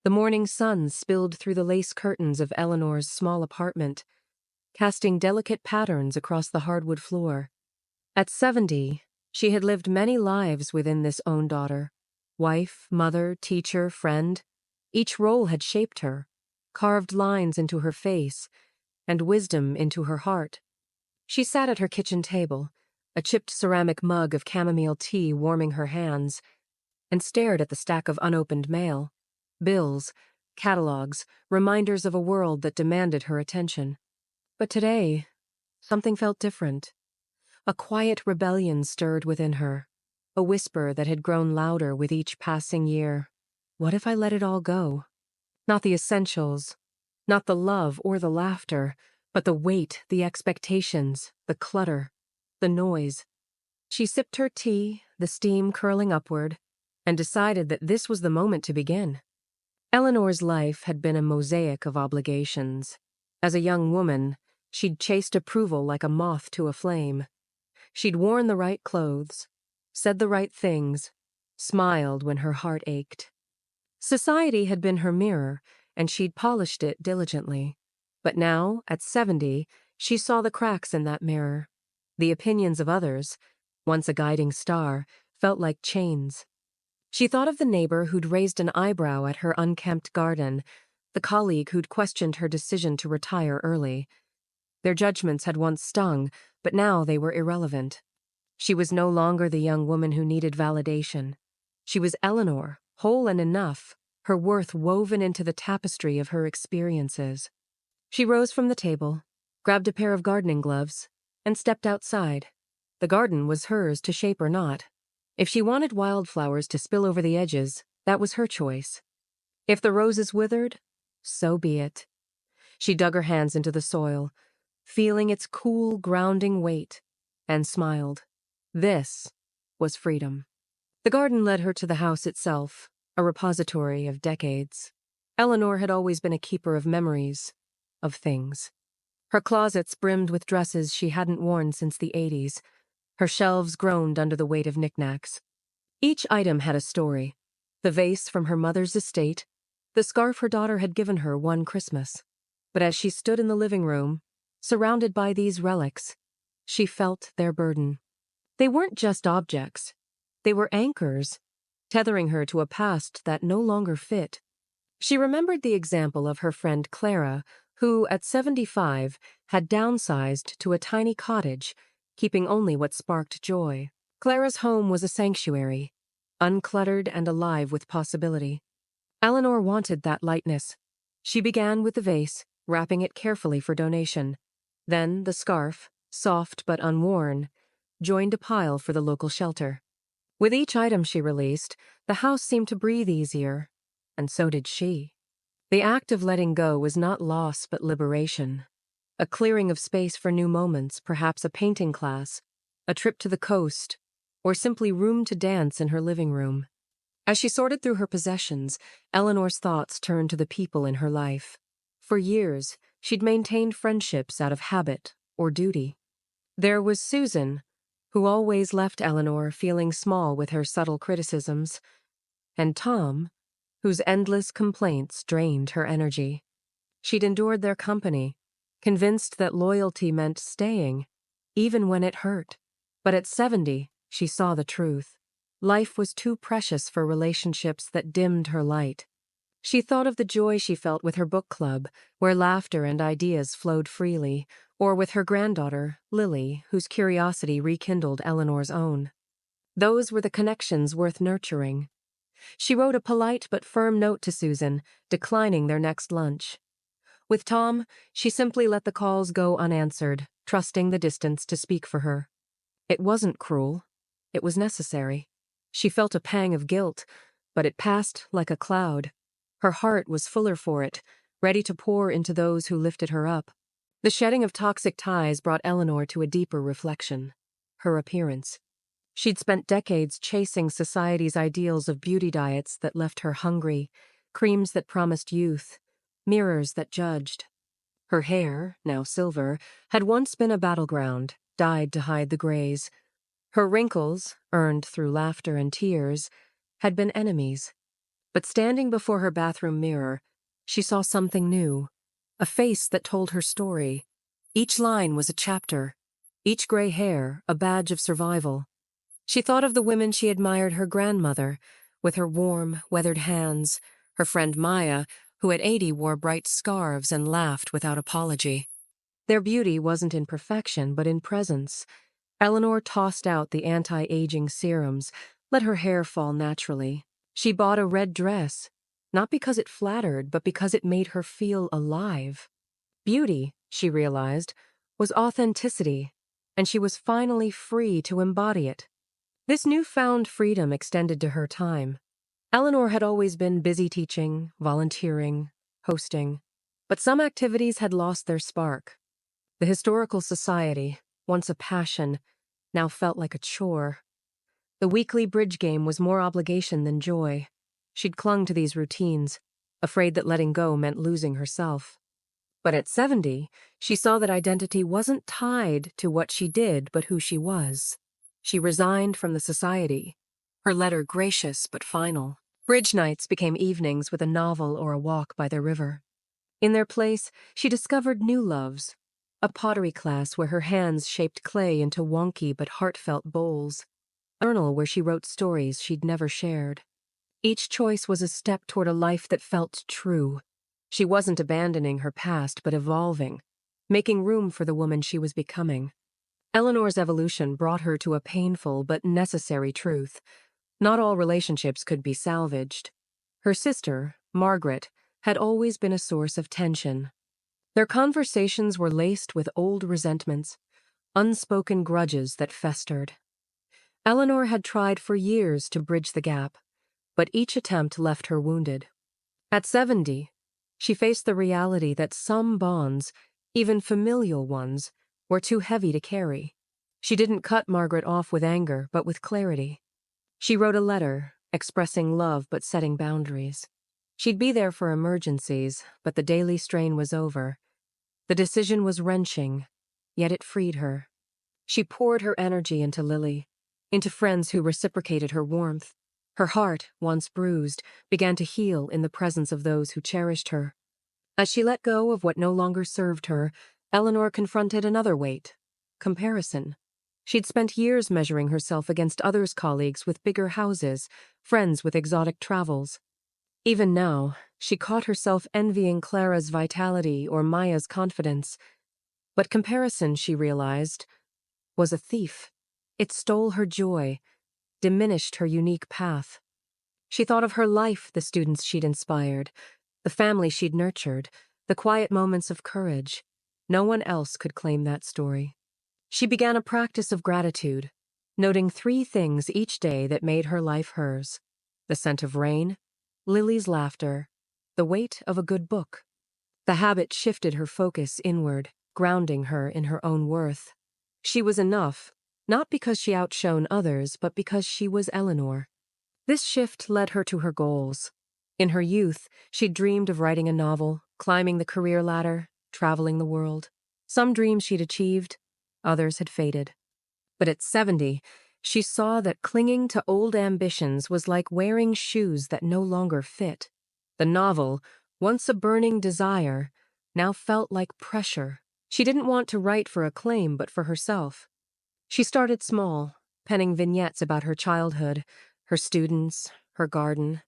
The morning sun spilled through the lace curtains of Eleanor's small apartment, casting delicate patterns across the hardwood floor. At 70, she had lived many lives within this own daughter. Wife, mother, teacher, friend. Each role had shaped her, carved lines into her face, and wisdom into her heart. She sat at her kitchen table, a chipped ceramic mug of chamomile tea warming her hands, and stared at the stack of unopened mail. Bills, catalogs, reminders of a world that demanded her attention. But today, something felt different. A quiet rebellion stirred within her, a whisper that had grown louder with each passing year. What if I let it all go? Not the essentials, not the love or the laughter, but the weight, the expectations, the clutter, the noise. She sipped her tea, the steam curling upward, and decided that this was the moment to begin. Eleanor's life had been a mosaic of obligations. As a young woman, she'd chased approval like a moth to a flame. She'd worn the right clothes, said the right things, smiled when her heart ached. Society had been her mirror, and she'd polished it diligently. But now, at 70, she saw the cracks in that mirror. The opinions of others, once a guiding star, felt like chains. She thought of the neighbor who'd raised an eyebrow at her unkempt garden, the colleague who'd questioned her decision to retire early. Their judgments had once stung, but now they were irrelevant. She was no longer the young woman who needed validation. She was Eleanor, whole and enough, her worth woven into the tapestry of her experiences. She rose from the table, grabbed a pair of gardening gloves, and stepped outside. The garden was hers to shape or not. If she wanted wildflowers to spill over the edges, that was her choice. If the roses withered, so be it. She dug her hands into the soil, feeling its cool, grounding weight, and smiled. This was freedom. The garden led her to the house itself, a repository of decades. Eleanor had always been a keeper of memories, of things. Her closets brimmed with dresses she hadn't worn since the 80s. Her shelves groaned under the weight of knickknacks. Each item had a story. The vase from her mother's estate, the scarf her daughter had given her one Christmas. But as she stood in the living room, surrounded by these relics, she felt their burden. They weren't just objects. They were anchors, tethering her to a past that no longer fit. She remembered the example of her friend Clara, who, at 75, had downsized to a tiny cottage, keeping only what sparked joy. Clara's home was a sanctuary, uncluttered and alive with possibility. Eleanor wanted that lightness. She began with the vase, wrapping it carefully for donation. Then the scarf, soft but unworn, joined a pile for the local shelter. With each item she released, the house seemed to breathe easier, and so did she. The act of letting go was not loss but liberation. A clearing of space for new moments, perhaps a painting class, a trip to the coast, or simply room to dance in her living room. As she sorted through her possessions, Eleanor's thoughts turned to the people in her life. For years, she'd maintained friendships out of habit or duty. There was Susan, who always left Eleanor feeling small with her subtle criticisms, and Tom, whose endless complaints drained her energy. She'd endured their company, convinced that loyalty meant staying, even when it hurt. But at 70, she saw the truth. Life was too precious for relationships that dimmed her light. She thought of the joy she felt with her book club, where laughter and ideas flowed freely, or with her granddaughter, Lily, whose curiosity rekindled Eleanor's own. Those were the connections worth nurturing. She wrote a polite but firm note to Susan, declining their next lunch. With Tom, she simply let the calls go unanswered, trusting the distance to speak for her. It wasn't cruel. It was necessary. She felt a pang of guilt, but it passed like a cloud. Her heart was fuller for it, ready to pour into those who lifted her up. The shedding of toxic ties brought Eleanor to a deeper reflection. Her appearance. She'd spent decades chasing society's ideals of beauty diets that left her hungry, creams that promised youth, mirrors that judged. Her hair, now silver, had once been a battleground, dyed to hide the grays. Her wrinkles, earned through laughter and tears, had been enemies. But standing before her bathroom mirror, she saw something new, a face that told her story. Each line was a chapter, each gray hair a badge of survival. She thought of the women she admired, her grandmother, with her warm, weathered hands, her friend Maya, who at 80 wore bright scarves and laughed without apology. Their beauty wasn't in perfection, but in presence. Eleanor tossed out the anti-aging serums, let her hair fall naturally. She bought a red dress, not because it flattered, but because it made her feel alive. Beauty, she realized, was authenticity, and she was finally free to embody it. This newfound freedom extended to her time. Eleanor had always been busy teaching, volunteering, hosting, but some activities had lost their spark. The Historical Society, once a passion, now felt like a chore. The weekly bridge game was more obligation than joy. She'd clung to these routines, afraid that letting go meant losing herself. But at 70, she saw that identity wasn't tied to what she did, but who she was. She resigned from the society, her letter gracious but final. Bridge nights became evenings with a novel or a walk by the river. In their place, she discovered new loves, a pottery class where her hands shaped clay into wonky but heartfelt bowls, a journal where she wrote stories she'd never shared. Each choice was a step toward a life that felt true. She wasn't abandoning her past, but evolving, making room for the woman she was becoming. Eleanor's evolution brought her to a painful but necessary truth. Not all relationships could be salvaged. Her sister, Margaret, had always been a source of tension. Their conversations were laced with old resentments, unspoken grudges that festered. Eleanor had tried for years to bridge the gap, but each attempt left her wounded. At 70, she faced the reality that some bonds, even familial ones, were too heavy to carry. She didn't cut Margaret off with anger, but with clarity. She wrote a letter, expressing love but setting boundaries. She'd be there for emergencies, but the daily strain was over. The decision was wrenching, yet it freed her. She poured her energy into Lily, into friends who reciprocated her warmth. Her heart, once bruised, began to heal in the presence of those who cherished her. As she let go of what no longer served her, Eleanor confronted another weight: comparison. She'd spent years measuring herself against others' colleagues with bigger houses, friends with exotic travels. Even now, she caught herself envying Clara's vitality or Maya's confidence. But comparison, she realized, was a thief. It stole her joy, diminished her unique path. She thought of her life, the students she'd inspired, the family she'd nurtured, the quiet moments of courage. No one else could claim that story. She began a practice of gratitude, noting 3 things each day that made her life hers: the scent of rain, Lily's laughter, the weight of a good book. The habit shifted her focus inward, grounding her in her own worth. She was enough, not because she outshone others, but because she was Eleanor. This shift led her to her goals. In her youth, she'd dreamed of writing a novel, climbing the career ladder, traveling the world. Some dreams she'd achieved, others had faded. But at 70, she saw that clinging to old ambitions was like wearing shoes that no longer fit. The novel, once a burning desire, now felt like pressure. She didn't want to write for acclaim, but for herself. She started small, penning vignettes about her childhood, her students, her garden.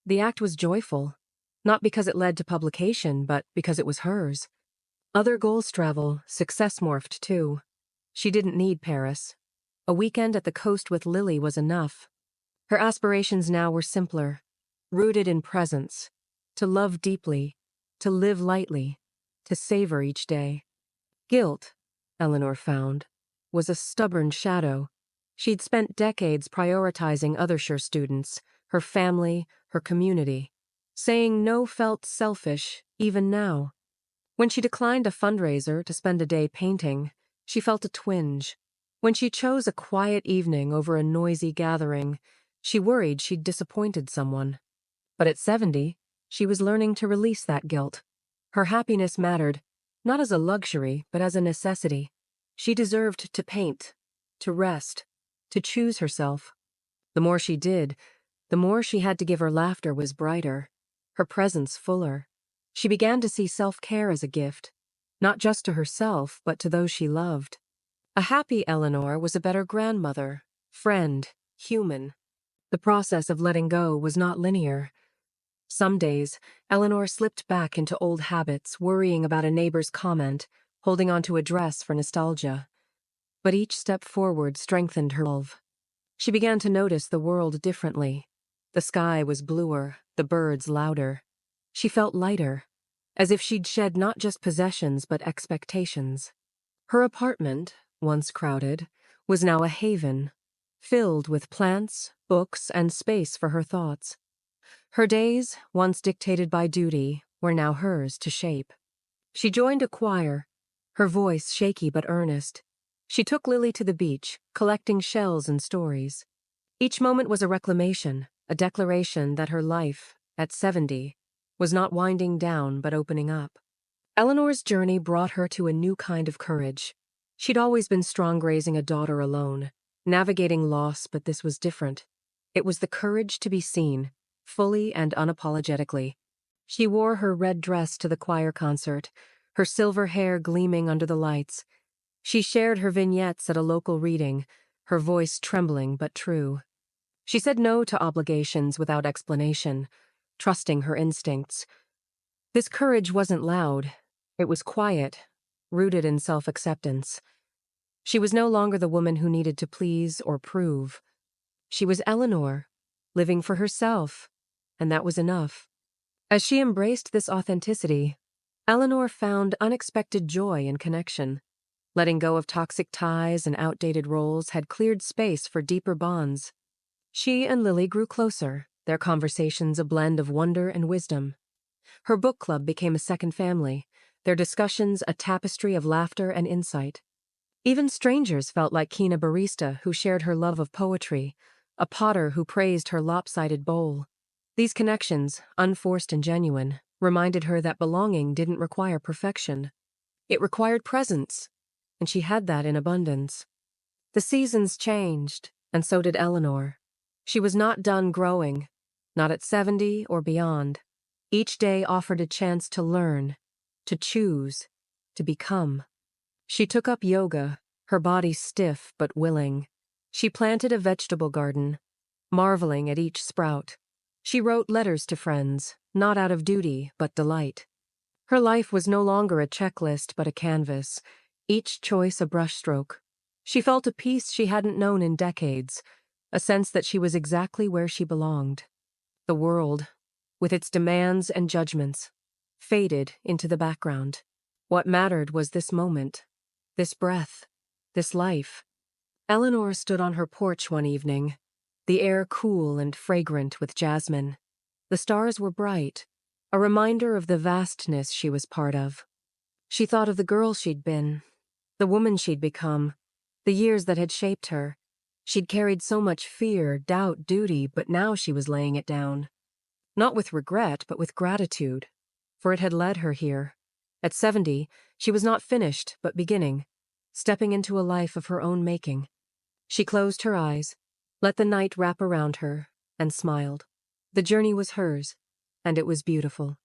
The act was joyful, not because it led to publication, but because it was hers. Other goals travel, success morphed too. She didn't need Paris. A weekend at the coast with Lily was enough. Her aspirations now were simpler, rooted in presence: to love deeply, to live lightly, to savor each day. Guilt, Eleanor found, was a stubborn shadow. She'd spent decades prioritizing other students, her family, her community. Saying no felt selfish, even now. When she declined a fundraiser to spend a day painting, she felt a twinge. When she chose a quiet evening over a noisy gathering, she worried she'd disappointed someone. But at 70, she was learning to release that guilt. Her happiness mattered, not as a luxury, but as a necessity. She deserved to paint, to rest, to choose herself. The more she did, The more she had to give, her laughter was brighter, her presence fuller. She began to see self-care as a gift, not just to herself, but to those she loved. A happy Eleanor was a better grandmother, friend, human. The process of letting go was not linear. Some days, Eleanor slipped back into old habits, worrying about a neighbor's comment, holding on to a dress for nostalgia. But each step forward strengthened her resolve. She began to notice the world differently. The sky was bluer, the birds louder. She felt lighter, as if she'd shed not just possessions but expectations. Her apartment, once crowded, was now a haven, filled with plants, books, and space for her thoughts. Her days, once dictated by duty, were now hers to shape. She joined a choir, her voice shaky but earnest. She took Lily to the beach, collecting shells and stories. Each moment was a reclamation, a declaration that her life, at 70, was not winding down but opening up. Eleanor's journey brought her to a new kind of courage. She'd always been strong raising a daughter alone, navigating loss, but this was different. It was the courage to be seen, fully and unapologetically. She wore her red dress to the choir concert, her silver hair gleaming under the lights. She shared her vignettes at a local reading, her voice trembling but true. She said no to obligations without explanation, trusting her instincts. This courage wasn't loud. It was quiet, rooted in self-acceptance. She was no longer the woman who needed to please or prove. She was Eleanor, living for herself, and that was enough. As she embraced this authenticity, Eleanor found unexpected joy in connection. Letting go of toxic ties and outdated roles had cleared space for deeper bonds. She and Lily grew closer, their conversations a blend of wonder and wisdom. Her book club became a second family, their discussions a tapestry of laughter and insight. Even strangers felt like Kina Barista, who shared her love of poetry, a potter who praised her lopsided bowl. These connections, unforced and genuine, reminded her that belonging didn't require perfection. It required presence, and she had that in abundance. The seasons changed, and so did Eleanor. She was not done growing, not at 70 or beyond. Each day offered a chance to learn, to choose, to become. She took up yoga, her body stiff but willing. She planted a vegetable garden, marveling at each sprout. She wrote letters to friends, not out of duty but delight. Her life was no longer a checklist but a canvas, each choice a brushstroke. She felt a peace she hadn't known in decades, a sense that she was exactly where she belonged. The world, with its demands and judgments, faded into the background. What mattered was this moment, this breath, this life. Eleanor stood on her porch one evening, the air cool and fragrant with jasmine. The stars were bright, a reminder of the vastness she was part of. She thought of the girl she'd been, the woman she'd become, the years that had shaped her. She'd carried so much fear, doubt, duty, but now she was laying it down. Not with regret, but with gratitude, for it had led her here. At 70, she was not finished, but beginning, stepping into a life of her own making. She closed her eyes, let the night wrap around her, and smiled. The journey was hers, and it was beautiful.